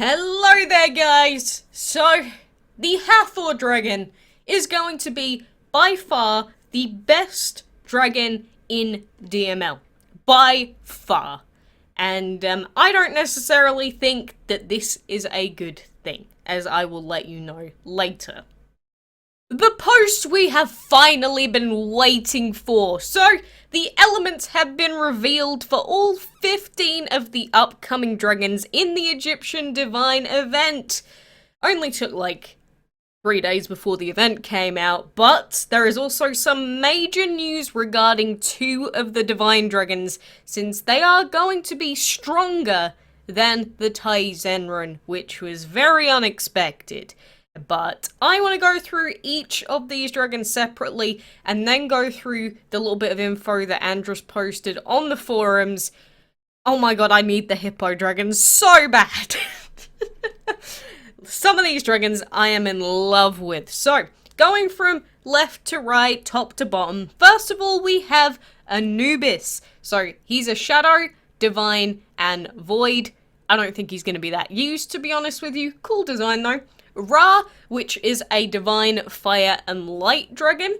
Hello there, guys! So, the HATHOR Dragon is going to be, by far, the best dragon in DML. By far. And, I don't necessarily think that this is a good thing, as I will let you know later. The post we have finally been waiting for. So, the elements have been revealed for all 15 of the upcoming dragons in the Egyptian Divine event. Only took like 3 days before the event came out, but there is also some major news regarding 2 of the Divine Dragons, since they are going to be stronger than the Zenron, which was very unexpected. But I want to go through each of these dragons separately and then go through the little bit of info that Andros posted on the forums. Oh my god, I need the Hippo Dragon so bad. Some of these dragons I am in love with. So, going from left to right, top to bottom. First of all, we have Anubis. So, he's a Shadow, Divine, and Void. I don't think he's going to be that used, to be honest with you. Cool design, though. Ra, which is a Divine Fire and Light Dragon.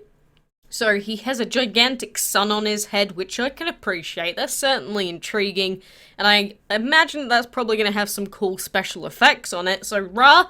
So he has a gigantic sun on his head, which I can appreciate. That's certainly intriguing. And I imagine that's probably going to have some cool special effects on it. So Ra,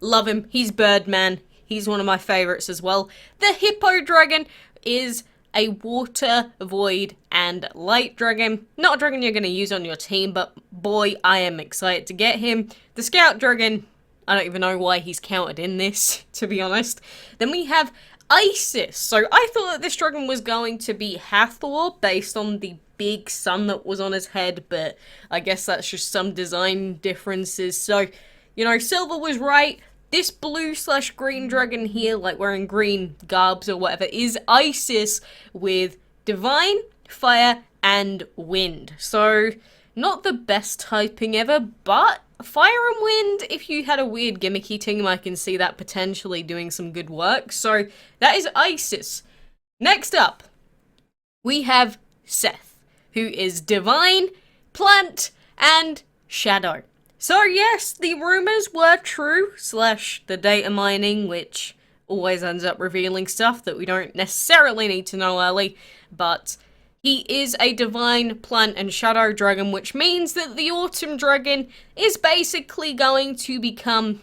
love him. He's Birdman. He's one of my favorites as well. The Hippo Dragon is a Water, Void, and Light Dragon. Not a dragon you're going to use on your team, but boy, I am excited to get him. The Scout Dragon, I don't even know why he's counted in this, to be honest. Then we have Isis. So I thought that this dragon was going to be Hathor based on the big sun that was on his head, but I guess that's just some design differences. So, you know, Silver was right. This blue/green dragon here, like wearing green garbs or whatever, is Isis with Divine, Fire, and Wind. So, not the best typing ever, but Fire and Wind, if you had a weird gimmicky team, I can see that potentially doing some good work. So, that is Isis. Next up, we have Seth, who is Divine, Plant, and Shadow. So yes, the rumors were true, / the data mining, which always ends up revealing stuff that we don't necessarily need to know early, but he is a Divine, Plant, and Shadow Dragon, which means that the Autumn Dragon is basically going to become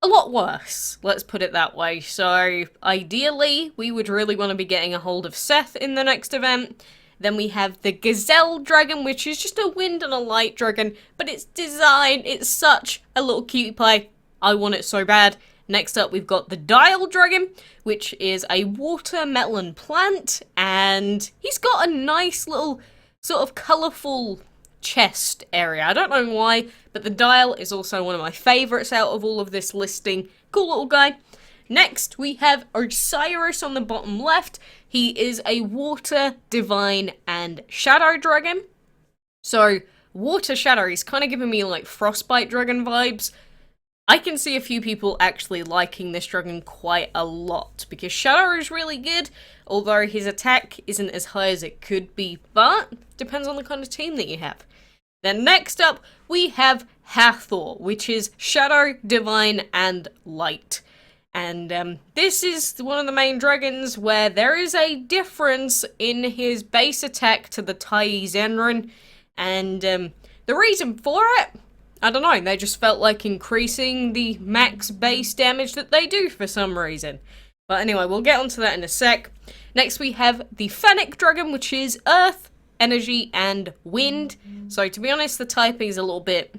a lot worse, let's put it that way. So, ideally, we would really want to be getting a hold of Seth in the next event. Then we have the Gazelle Dragon, which is just a wind and a light dragon, but its design, it's such a little cutie pie. I want it so bad. Next up, we've got the Diol Dragon, which is a water, metal, and plant, and he's got a nice little sort of colourful chest area. I don't know why, but the Dial is also one of my favourites out of all of this listing. Cool little guy. Next, we have Syrus on the bottom left. He is a Water, Divine, and Shadow Dragon. So, Water Shadow, he's kind of giving me like Frostbite Dragon vibes. I can see a few people actually liking this dragon quite a lot, because Shadow is really good, although his attack isn't as high as it could be, but depends on the kind of team that you have. Then next up, we have Hathor, which is Shadow, Divine, and Light. And this is one of the main dragons where there is a difference in his base attack to the Zenron, and the reason for it, I don't know, they just felt like increasing the max base damage that they do for some reason. But anyway, we'll get onto that in a sec. Next we have the Fennec Dragon, which is Earth, Energy, and Wind. So to be honest, the typing is a little bit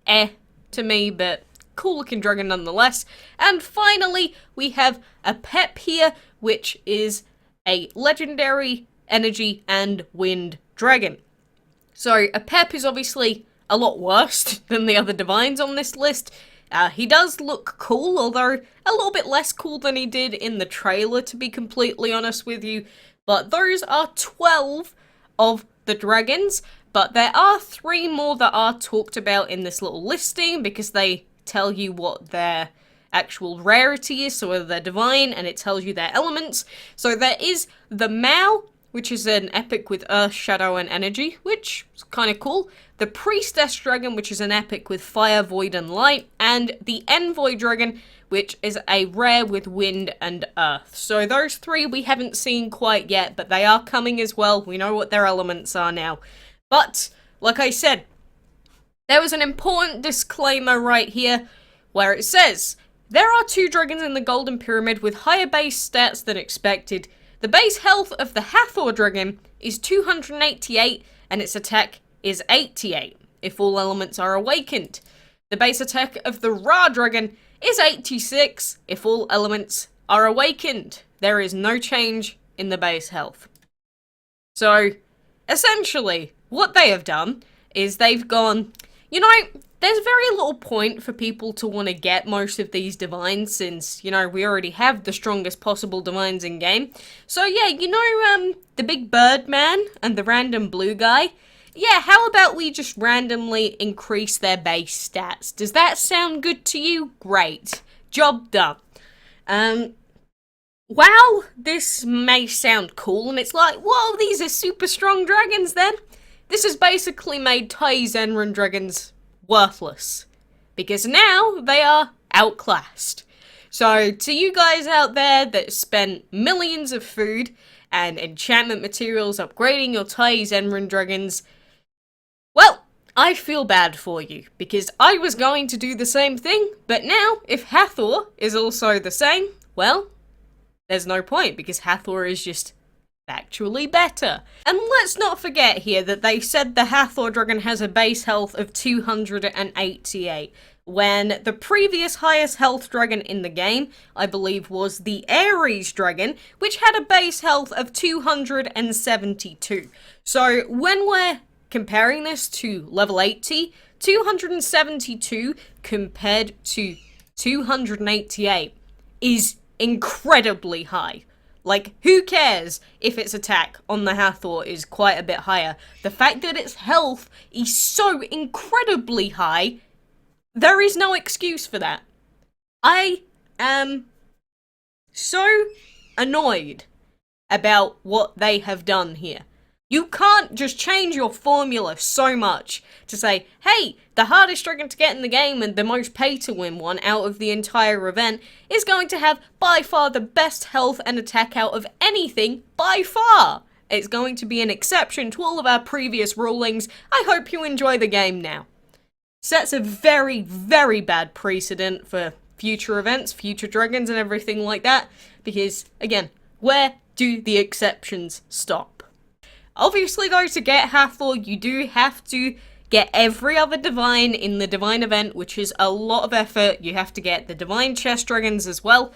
to me, but cool looking dragon nonetheless. And finally, we have a Pep here, which is a Legendary, Energy, and Wind Dragon. So a Pep is obviously a lot worse than the other divines on this list. He does look cool, although a little bit less cool than he did in the trailer, to be completely honest with you. But those are 12 of the dragons, but there are 3 more that are talked about in this little listing, because they tell you what their actual rarity is, so whether they're divine, and it tells you their elements. So there is the Mao, which is an epic with Earth, Shadow, and Energy, which is kind of cool. The Priestess Dragon, which is an epic with Fire, Void, and Light. And the Envoy Dragon, which is a rare with Wind and Earth. So those three we haven't seen quite yet, but they are coming as well. We know what their elements are now. But, like I said, there was an important disclaimer right here, where it says, there are 2 dragons in the Golden Pyramid with higher base stats than expected. The base health of the Hathor Dragon is 288 and its attack is 88 if all elements are awakened. The base attack of the Ra Dragon is 86 if all elements are awakened. There is no change in the base health. So, essentially, what they have done is they've gone, you know, there's very little point for people to want to get most of these divines since, you know, we already have the strongest possible divines in game. So yeah, you know, the big bird man and the random blue guy? Yeah, how about we just randomly increase their base stats? Does that sound good to you? Great. Job done. Wow, this may sound cool, and it's like, whoa, these are super strong dragons then. This has basically made Tai Zenran dragons worthless, because now they are outclassed. So to you guys out there that spent millions of food and enchantment materials upgrading your Tai Zenran dragons, well, I feel bad for you, because I was going to do the same thing, but now if Hathor is also the same, well, there's no point, because Hathor is just factually better. And let's not forget here that they said the Hathor Dragon has a base health of 288, when the previous highest health dragon in the game, I believe, was the Ares Dragon, which had a base health of 272. So when we're comparing this to level 80, 272 compared to 288 is incredibly high. Like, who cares if its attack on the Hathor is quite a bit higher? The fact that its health is so incredibly high, there is no excuse for that. I am so annoyed about what they have done here. You can't just change your formula so much to say, hey, the hardest dragon to get in the game and the most pay-to-win one out of the entire event is going to have by far the best health and attack out of anything by far. It's going to be an exception to all of our previous rulings. I hope you enjoy the game now. Sets a very, very bad precedent for future events, future dragons and everything like that, because, again, where do the exceptions stop? Obviously, though, to get Hathor, you do have to get every other divine in the divine event, which is a lot of effort. You have to get the divine chest dragons as well.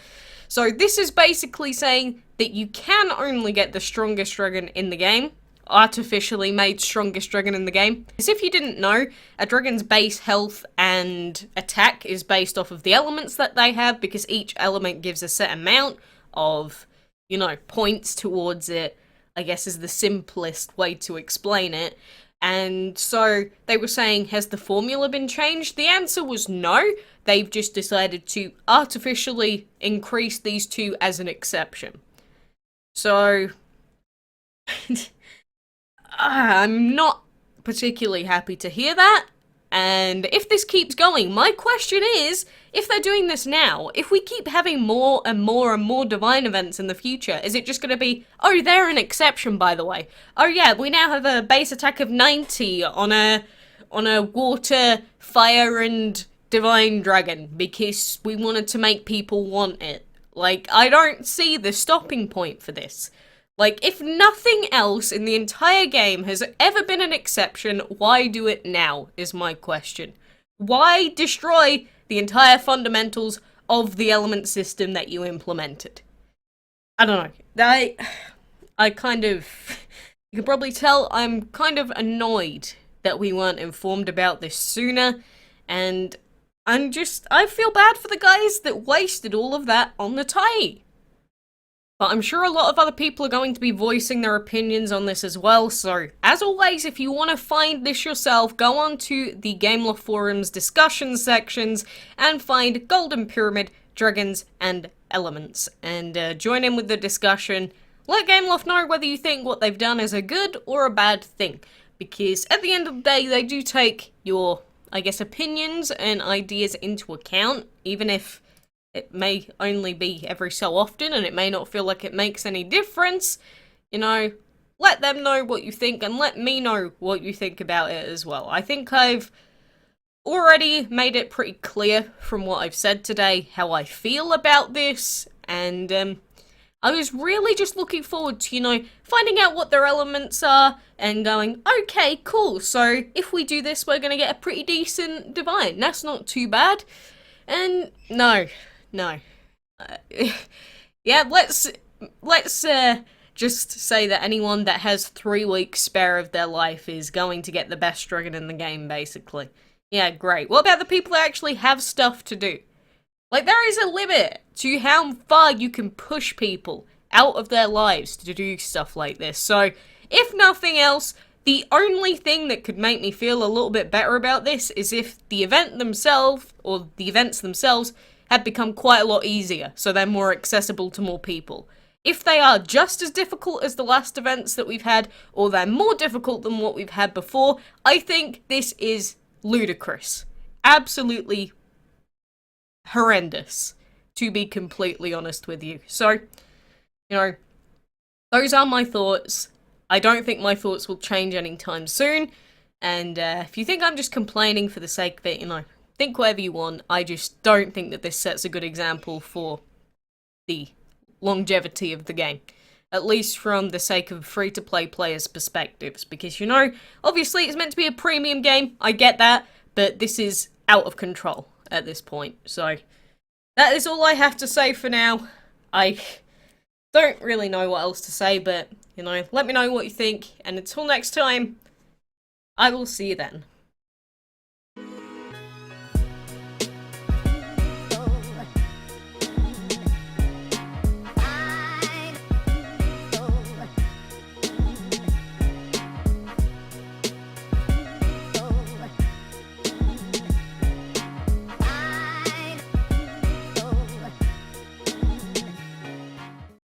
So this is basically saying that you can only get the strongest dragon in the game, artificially made strongest dragon in the game. As if you didn't know, a dragon's base health and attack is based off of the elements that they have, because each element gives a set amount of, you know, points towards it, I guess is the simplest way to explain it. And so they were saying, has the formula been changed? The answer was no. They've just decided to artificially increase these two as an exception. So I'm not particularly happy to hear that. And if this keeps going, my question is, if they're doing this now, if we keep having more and more and more divine events in the future, is it just going to be, oh, they're an exception, by the way. Oh yeah, we now have a base attack of 90 on a water, fire, and divine dragon, because we wanted to make people want it. Like, I don't see the stopping point for this. Like, if nothing else in the entire game has ever been an exception, why do it now, is my question. Why destroy the entire fundamentals of the element system that you implemented? I don't know. I kind of... You can probably tell I'm kind of annoyed that we weren't informed about this sooner, and I feel bad for the guys that wasted all of that on the tie. But I'm sure a lot of other people are going to be voicing their opinions on this as well, so as always, if you want to find this yourself, go on to the Gamelore Forums discussion sections and find Golden Pyramid, Dragons, and Elements, and join in with the discussion. let Gameloft know whether you think what they've done is a good or a bad thing. Because at the end of the day, they do take your, I guess, opinions and ideas into account, even if it may only be every so often and it may not feel like it makes any difference. You know, let them know what you think and let me know what you think about it as well. I think I've already made it pretty clear from what I've said today how I feel about this, and I was really just looking forward to, you know, finding out what their elements are and going, okay, cool, so if we do this, we're gonna get a pretty decent divine. That's not too bad. And no. Yeah, let's just say that anyone that has 3 weeks spare of their life is going to get the best dragon in the game, basically. Yeah, great. What about the people that actually have stuff to do? Like, there is a limit to how far you can push people out of their lives to do stuff like this. So, if nothing else, the only thing that could make me feel a little bit better about this is if the event themselves, or the events themselves, had become quite a lot easier, so they're more accessible to more people. If they are just as difficult as the last events that we've had, or they're more difficult than what we've had before, I think this is ludicrous. Absolutely horrendous, to be completely honest with you. So, you know, those are my thoughts. I don't think my thoughts will change anytime soon, and if you think I'm just complaining for the sake of it, you know, think whatever you want. I just don't think that this sets a good example for the longevity of the game. At least from the sake of free-to-play players' perspectives. Because, you know, obviously it's meant to be a premium game, I get that, but this is out of control at this point. So, that is all I have to say for now. I don't really know what else to say, but, you know, let me know what you think, and until next time, I will see you then.